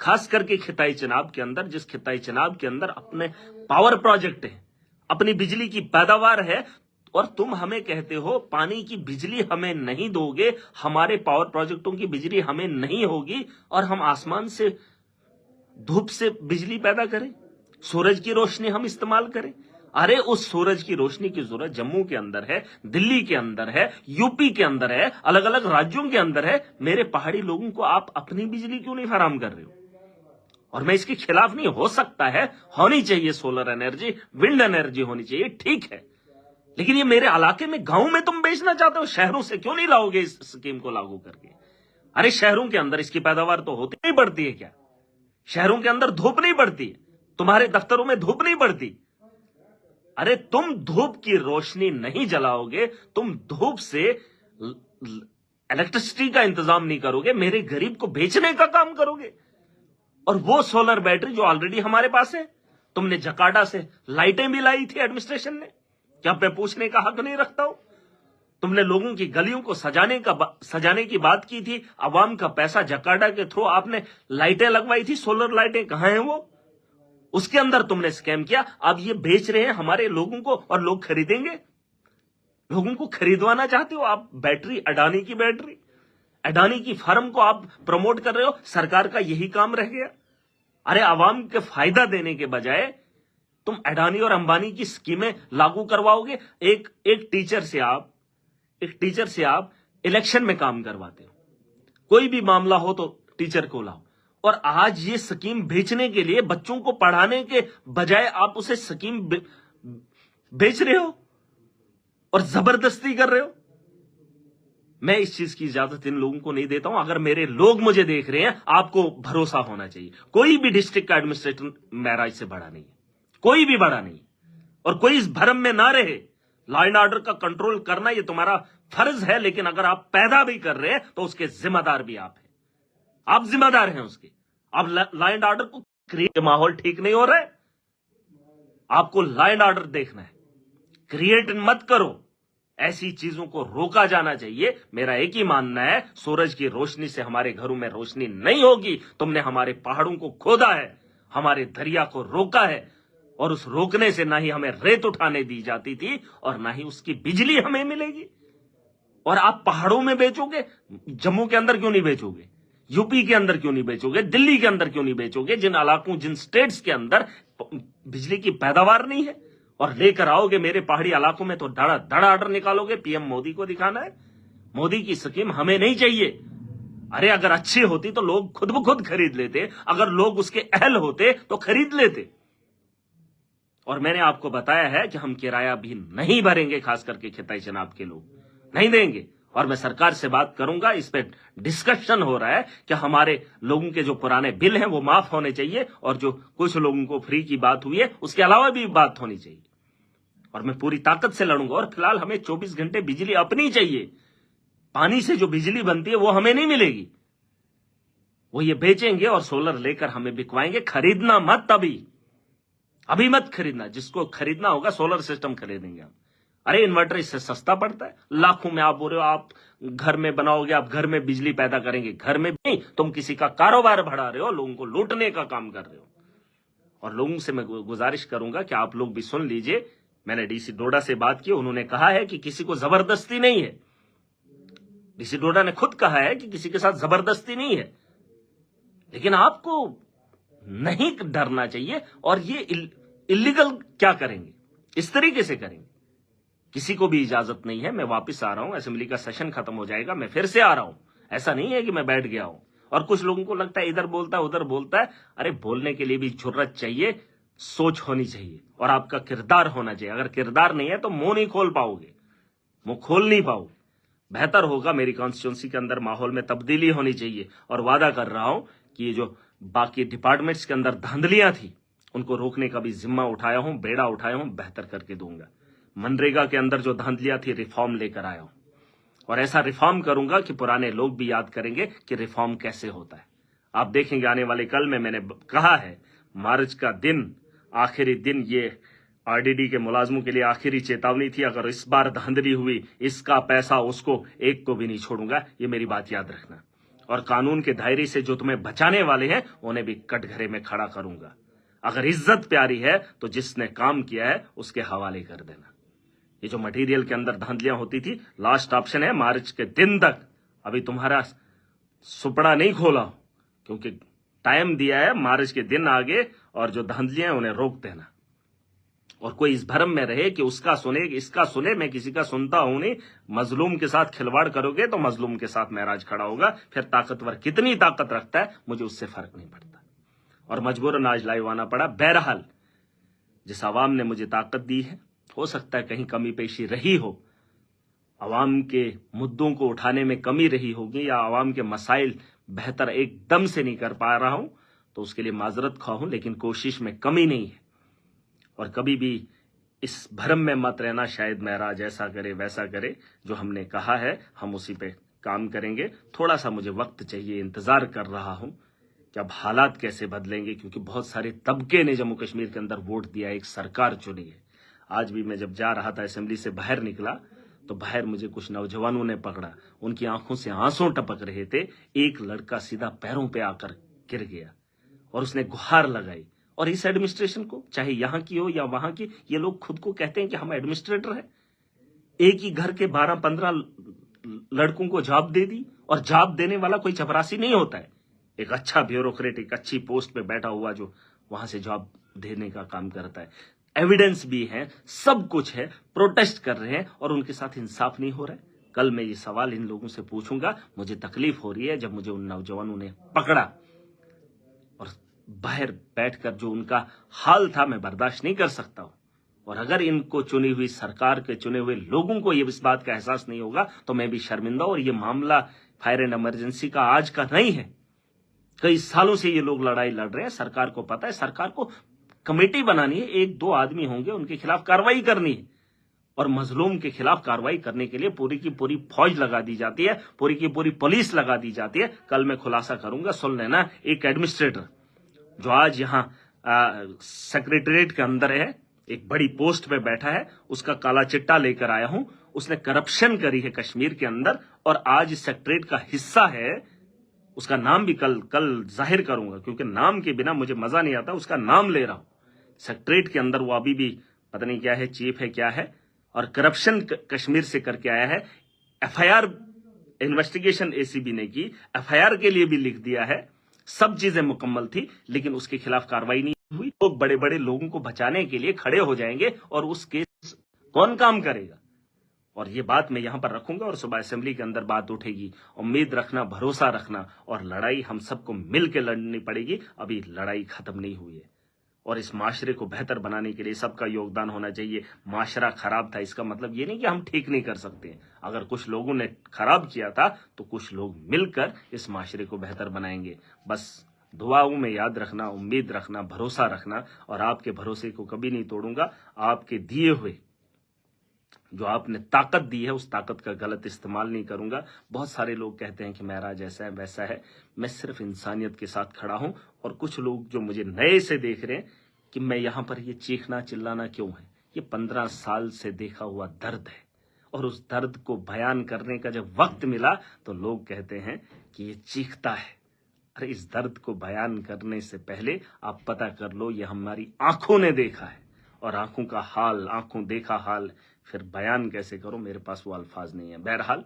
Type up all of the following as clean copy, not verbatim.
خاص کر کے خطۂ چناب کے اندر، جس خطۂ چناب کے اندر اپنے پاور پروجیکٹ ہیں، اپنی بجلی کی پیداوار ہے، اور تم ہمیں کہتے ہو پانی کی بجلی ہمیں نہیں دو گے، ہمارے پاور پروجیکٹوں کی بجلی ہمیں نہیں ہوگی، اور ہم آسمان سے دھوپ سے بجلی پیدا کریں، سورج کی روشنی ہم استعمال کریں۔ ارے اس سورج کی روشنی کی ضرورت جموں کے اندر ہے، دلی کے اندر ہے، یو پی کے اندر ہے، الگ الگ راجیوں کے اندر ہے، میرے پہاڑی لوگوں کو آپ اپنی بجلی کیوں نہیں فراہم کر رہے ہو؟ اور میں اس کے خلاف نہیں، ہو سکتا ہے، ہونی چاہیے سولر انرجی، ونڈ انرجی ہونی چاہیے، ٹھیک ہے، لیکن یہ میرے علاقے میں گاؤں میں تم بیچنا چاہتے ہو، شہروں سے کیوں نہیں لاؤ گے اس اسکیم کو لاگو کر کے؟ ارے شہروں کے اندر اس کی پیداوار تو ہوتی نہیں بڑھتی ہے کیا؟ شہروں کے اندر دھوپ نہیں بڑھتی، تمہارے دفتروں میں دھوپ نہیں بڑھتی؟ ارے تم دھوپ کی روشنی نہیں جلاؤ گے، تم دھوپ سے الیکٹرسٹی کا انتظام نہیں کرو گے، میرے غریب کو بیچنے کا کام کرو گے۔ اور وہ سولر بیٹری جو آلریڈی ہمارے پاس ہے، تم نے جکارٹا سے لائٹیں بھی لائی تھی ایڈمنسٹریشن نے، کیا میں پوچھنے کا حق نہیں رکھتا ہوں؟ تم نے لوگوں کی گلیوں کو سجانے کی بات کی تھی، عوام کا پیسہ جکارٹا کے تھرو آپ نے لائٹیں لگوائی تھی، سولر لائٹیں، کہاں ہیں وہ؟ اس کے اندر تم نے اسکیم کیا، اب یہ بیچ رہے ہیں ہمارے لوگوں کو، اور لوگ خریدیں گے؟ لوگوں کو خریدوانا چاہتے ہو آپ بیٹری، اڈانی کی بیٹری، اڈانی کی فرم کو آپ پروموٹ کر رہے ہو، سرکار کا یہی کام رہ گیا۔ ارے عوام کے فائدہ دینے کے بجائے تم اڈانی اور امبانی کی اسکیمیں لاگو کرواؤ گے۔ ایک ٹیچر سے آپ الیکشن میں کام کرواتے ہو، کوئی بھی معاملہ ہو تو ٹیچر کو لاؤ، اور آج یہ سکیم بیچنے کے لیے بچوں کو پڑھانے کے بجائے آپ اسے سکیم بیچ رہے ہو اور زبردستی کر رہے ہو۔ میں اس چیز کی اجازت ان لوگوں کو نہیں دیتا ہوں۔ اگر میرے لوگ مجھے دیکھ رہے ہیں، آپ کو بھروسہ ہونا چاہیے، کوئی بھی ڈسٹرکٹ کا ایڈمنسٹریٹر معراج سے بڑا نہیں ہے، کوئی بھی بڑا نہیں، اور کوئی اس بھرم میں نہ رہے۔ لا اینڈ آرڈر کا کنٹرول کرنا یہ تمہارا فرض ہے، لیکن اگر آپ پیدا بھی کر رہے ہیں تو اس کے ذمہ دار بھی آپ ہیں، آپ ذمہ دار ہیں اس کے۔ اب لا اینڈ آرڈر کو کریٹ، ماحول ٹھیک نہیں ہو رہا ہے، آپ کو لا اینڈ آرڈر دیکھنا ہے، کریٹ مت کرو، ایسی چیزوں کو روکا جانا چاہیے۔ میرا ایک ہی ماننا ہے، سورج کی روشنی سے ہمارے گھروں میں روشنی نہیں ہوگی۔ تم نے ہمارے پہاڑوں کو کھودا ہے، ہمارے دریا کو روکا ہے، اور اس روکنے سے نہ ہی ہمیں ریت اٹھانے دی جاتی تھی اور نہ ہی اس کی بجلی ہمیں ملے گی۔ اور آپ پہاڑوں میں بیچو گے، جموں کے اندر کیوں نہیں بیچو گے؟ یو پی کے اندر کیوں نہیں بیچو گے؟ دلی کے اندر کیوں نہیں بیچو گے؟ جن علاقوں، جن سٹیٹس کے اندر بجلی کی پیداوار نہیں ہے، اور لے کر آؤ گے میرے پہاڑی علاقوں میں تو دھڑا دھڑا آرڈر نکالو گے۔ پی ایم مودی کو دکھانا ہے، مودی کی سکیم ہمیں نہیں چاہیے۔ ارے اگر اچھی ہوتی تو لوگ خود بخود خرید لیتے، اگر لوگ اس کے اہل ہوتے تو خرید لیتے۔ اور میں نے آپ کو بتایا ہے کہ ہم کرایہ بھی نہیں بھریں گے، خاص کر کے خطۂ چناب کے لوگ نہیں دیں گے، اور میں سرکار سے بات کروں گا۔ اس پہ ڈسکشن ہو رہا ہے کہ ہمارے لوگوں کے جو پرانے بل ہیں وہ معاف ہونے چاہیے، اور جو کچھ لوگوں کو فری کی بات ہوئی ہے اس کے علاوہ بھی بات ہونی چاہیے، اور میں پوری طاقت سے لڑوں گا۔ اور فی الحال ہمیں 24 گھنٹے بجلی اپنی چاہیے، پانی سے جو بجلی بنتی ہے وہ ہمیں نہیں ملے گی، وہ یہ بیچیں گے اور سولر لے کر ہمیں بکوائیں گے۔ خریدنا مت، ابھی مت خریدنا، جس کو خریدنا ہوگا سولر سسٹم خریدیں گے ہم۔ ارے انورٹر اس سے سستا پڑتا ہے، لاکھوں میں آپ بول رہے ہو آپ گھر میں بناؤ گے، آپ گھر میں بجلی پیدا کریں گے، گھر میں نہیں، تم کسی کا کاروبار بڑھا رہے ہو، لوگوں کو لوٹنے کا کام کر رہے ہو۔ اور لوگوں سے میں گزارش کروں گا کہ آپ لوگ بھی سن لیجئے، میں نے ڈی سی ڈوڈا سے بات کی، انہوں نے کہا ہے کہ کسی کو زبردستی نہیں ہے، ڈی سی ڈوڈا نے خود کہا ہے کہ کسی کے ساتھ زبردستی نہیں ہے، لیکن آپ کو نہیں ڈرنا چاہیے۔ اور یہ اللیگل کیا کریں گے، اس طریقے سے کریں گے، کسی کو بھی اجازت نہیں ہے۔ میں واپس آ رہا ہوں، اسمبلی کا سیشن ختم ہو جائے گا، میں پھر سے آ رہا ہوں، ایسا نہیں ہے کہ میں بیٹھ گیا ہوں۔ اور کچھ لوگوں کو لگتا ہے ادھر بولتا ہے ادھر بولتا ہے، ارے بولنے کے لیے بھی جرات چاہیے، سوچ ہونی چاہیے، اور آپ کا کردار ہونا چاہیے۔ اگر کردار نہیں ہے تو منہ نہیں کھول پاؤ گے، منہ کھول نہیں پاؤ گے۔ بہتر ہوگا میری کانسٹیچوئنسی کے اندر ماحول میں تبدیلی ہونی چاہیے، اور وعدہ کر رہا ہوں کہ یہ جو باقی ڈپارٹمنٹس کے اندر دھاندلیاں تھیں ان کو روکنے کا بھی ذمہ اٹھایا ہوں، بیڑا اٹھایا ہوں، بہتر کر کے دوں گا۔ منریگا کے اندر جو دھاندلیاں تھی، ریفارم لے کر آیا ہوں، اور ایسا ریفارم کروں گا کہ پرانے لوگ بھی یاد کریں گے کہ ریفارم کیسے ہوتا ہے۔ آپ دیکھیں گے آنے والے کل میں نے کہا ہے، مارچ کا دن، آخری دن، یہ آر ڈی ڈی کے ملازموں کے لیے آخری چیتاونی تھی۔ اگر اس بار دھاندلی ہوئی، اس کا پیسہ اس کو ایک کو بھی نہیں چھوڑوں گا، یہ میری بات یاد رکھنا۔ اور قانون کے دائرے سے جو تمہیں بچانے والے ہیں انہیں بھی کٹ گھرے میں کھڑا کروں گا. اگر عزت پیاری ہے تو جس نے کام کیا ہے اس کے حوالے کر دینا. یہ جو مٹیریل کے اندر دھاندلیاں ہوتی تھی، لاسٹ آپشن ہے مارچ کے دن تک. ابھی تمہارا سپڑا نہیں کھولا کیونکہ ٹائم دیا ہے، مارچ کے دن آگے، اور جو دھاندلیاں ہیں انہیں روک دینا. اور کوئی اس بھرم میں رہے کہ اس کا سنے اس کا سنے، میں کسی کا سنتا ہوں نہیں. مظلوم کے ساتھ کھلواڑ کرو گے تو مظلوم کے ساتھ معراج کھڑا ہوگا. پھر طاقتور کتنی طاقت رکھتا ہے مجھے اس سے فرق نہیں پڑتا. اور مجبوراً آج لائیو آنا پڑا. بہرحال جس عوام نے مجھے طاقت دی ہے، ہو سکتا ہے کہیں کمی پیشی رہی ہو، عوام کے مدوں کو اٹھانے میں کمی رہی ہوگی، یا عوام کے مسائل بہتر ایک دم سے نہیں کر پا رہا ہوں، تو اس کے لیے معذرت خواہ ہوں. لیکن کوشش میں کمی نہیں ہے. اور کبھی بھی اس بھرم میں مت رہنا شاید معراج ایسا کرے ویسا کرے. جو ہم نے کہا ہے ہم اسی پہ کام کریں گے. تھوڑا سا مجھے وقت چاہیے، انتظار کر رہا ہوں کہ اب حالات کیسے بدلیں گے، کیونکہ بہت سارے طبقے نے جموں کشمیر کے اندر ووٹ دیا، ایک سرکار چنی ہے. آج بھی میں جب جا رہا تھا اسمبلی سے باہر نکلا تو باہر مجھے کچھ نوجوانوں نے پکڑا. ان کی آنکھوں سے آنسو ٹپک رہے تھے. ایک لڑکا سیدھا پیروں پہ آ کر گر گیا اور اس نے گہار لگائی. اور اس ایڈمنسٹریشن کو، چاہے یہاں کی ہو یا وہاں کی، یہ لوگ خود کو کہتے ہیں کہ ہم ایڈمنسٹریٹر ہیں. ایک ہی گھر کے 12-15 لڑکوں کو جاب دے دی. اور جاب دینے والا کوئی چپراسی نہیں ہوتا ہے. ایک اچھا بیوروکریٹ، ایک اچھی پوسٹ پہ بیٹھا ہوا جو وہاں سے جاب دینے کا کام کرتا ہے. ایویڈنس بھی ہے، سب کچھ ہے. پروٹیسٹ کر رہے ہیں اور ان کے ساتھ انصاف نہیں ہو رہا ہے. کل میں یہ سوال ان لوگوں سے پوچھوں گا. مجھے تکلیف ہو رہی ہے جب مجھے ان نوجوانوں نے پکڑا اور باہر بیٹھ کر جو ان کا حال تھا میں برداشت نہیں کر سکتا ہوں. اور اگر ان کو چنی ہوئی سرکار کے چنے ہوئے لوگوں کو یہ اس بات کا احساس نہیں ہوگا تو میں بھی شرمندہ. اور یہ معاملہ فائر اینڈ ایمرجنسی کا آج کا نہیں ہے. کئی سالوں سے یہ لوگ لڑائی لڑ رہے ہیں. سرکار کو پتا ہے، سرکار کو کمیٹی بنانی ہے. 1-2 آدمی ہوں گے، ان کے خلاف کاروائی کرنی ہے. اور مظلوم کے خلاف کاروائی کرنے کے لیے پوری کی پوری فوج لگا دی جاتی ہے، پوری کی پوری پولیس لگا دی جاتی ہے. کل میں خلاصہ کروں گا، سن لینا. ایک ایڈمنسٹریٹر جو آج یہاں سیکریٹریٹ کے اندر ہے، ایک بڑی پوسٹ پہ بیٹھا ہے، اس کا کالا چٹا لے کر آیا ہوں. اس نے کرپشن کری ہے کشمیر کے اندر اور آج اس سیکریٹریٹ کا حصہ ہے. اس کا نام بھی کل ظاہر کروں گا، کیونکہ نام کے بنا مجھے مزہ نہیں آتا. اس کا نام لے رہا ہوں. سیکریٹریٹ کے اندر وہ ابھی بھی پتہ نہیں کیا ہے، چیف ہے کیا ہے، اور کرپشن کشمیر سے کر کے آیا ہے. F I R investigation ACB نے کی، FIR کے لیے بھی لکھ دیا ہے. سب چیزیں مکمل تھی لیکن اس کے خلاف کاروائی نہیں ہوئی. لوگ بڑے بڑے لوگوں کو بچانے کے لیے کھڑے ہو جائیں گے اور اس کیس کون کام کرے گا. اور یہ بات میں یہاں پر رکھوں گا اور صبح اسمبلی کے اندر بات اٹھے گی. امید رکھنا، بھروسہ رکھنا، اور لڑائی ہم سب کو مل کے لڑنی پڑے گی. ابھی لڑائی ختم نہیں ہوئی ہے اور اس معاشرے کو بہتر بنانے کے لیے سب کا یوگدان ہونا چاہیے. معاشرہ خراب تھا، اس کا مطلب یہ نہیں کہ ہم ٹھیک نہیں کر سکتے. اگر کچھ لوگوں نے خراب کیا تھا تو کچھ لوگ مل کر اس معاشرے کو بہتر بنائیں گے. بس دعاؤں میں یاد رکھنا، امید رکھنا، بھروسہ رکھنا. اور آپ کے بھروسے کو کبھی نہیں توڑوں گا. آپ کے دیے ہوئے جو آپ نے طاقت دی ہے اس طاقت کا غلط استعمال نہیں کروں گا. بہت سارے لوگ کہتے ہیں کہ معراج ایسا ہے ویسا ہے. میں صرف انسانیت کے ساتھ کھڑا ہوں. اور کچھ لوگ جو مجھے نئے سے دیکھ رہے ہیں کہ میں یہاں پر یہ چیخنا چلانا کیوں ہے، یہ 15 سال سے دیکھا ہوا درد ہے. اور اس درد کو بیان کرنے کا جب وقت ملا تو لوگ کہتے ہیں کہ یہ چیختا ہے. ارے اس درد کو بیان کرنے سے پہلے آپ پتہ کر لو یہ ہماری آنکھوں نے دیکھا ہے. اور آنکھوں کا حال، آنکھوں دیکھا حال پھر بیان کیسے کرو، میرے پاس وہ الفاظ نہیں ہیں. بہرحال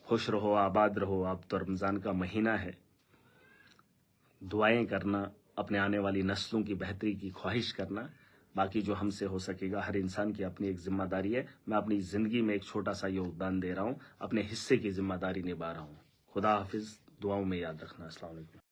خوش رہو، آباد رہو. اب تو رمضان کا مہینہ ہے. دعائیں کرنا، اپنے آنے والی نسلوں کی بہتری کی خواہش کرنا. باقی جو ہم سے ہو سکے گا، ہر انسان کی اپنی ایک ذمہ داری ہے. میں اپنی زندگی میں ایک چھوٹا سا یوگدان دے رہا ہوں، اپنے حصے کی ذمہ داری نبھا رہا ہوں. خدا حافظ. دعاؤں میں یاد رکھنا. السلام علیکم.